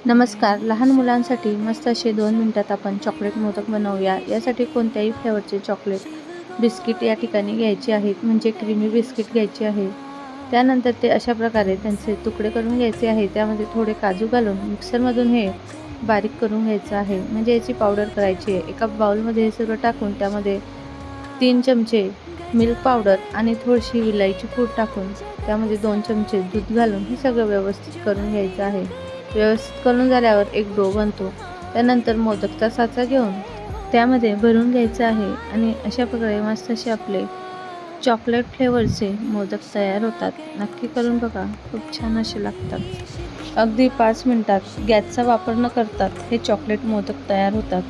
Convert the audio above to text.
नमस्कार. लहान मुलांसाठी मस्त असे 2 मिनिटात आपण चॉकलेट मोदक बनवूया. यासाठी कोणत्याही फ्लेवरचे चॉकलेट बिस्किट या ठिकाणी घ्यायचे आहेत, म्हणजे क्रीमी बिस्किट घ्यायचे आहे. त्यानंतर ते अशा प्रकारे त्यांचे तुकडे करून घ्यायचे आहे. त्यामध्ये थोडे काजू घालून मिक्सरमधून हे बारीक करून घ्यायचं आहे, म्हणजे याची पावडर करायची आहे. एका बाउलमध्ये हे सर्व टाकून त्यामध्ये 3 चमचे मिल्क पावडर आणि थोडीशी विलायची पूड टाकून त्यामध्ये 2 चमचे दूध घालून हे सगळं व्यवस्थित करून घ्यायचं आहे. व्यवस्थित करून झाल्यावर एक डो बनतो. त्यानंतर मोदकचा साचा घेऊन त्यामध्ये भरून घ्यायचं आहे आणि अशा प्रकारे मस्त असे आपले चॉकलेट फ्लेवरचे मोदक तयार होतात. नक्की करून बघा, खूप छान असे लागतात. अगदी 5 मिनिटात गॅसचा वापर न करता हे चॉकलेट मोदक तयार होतात.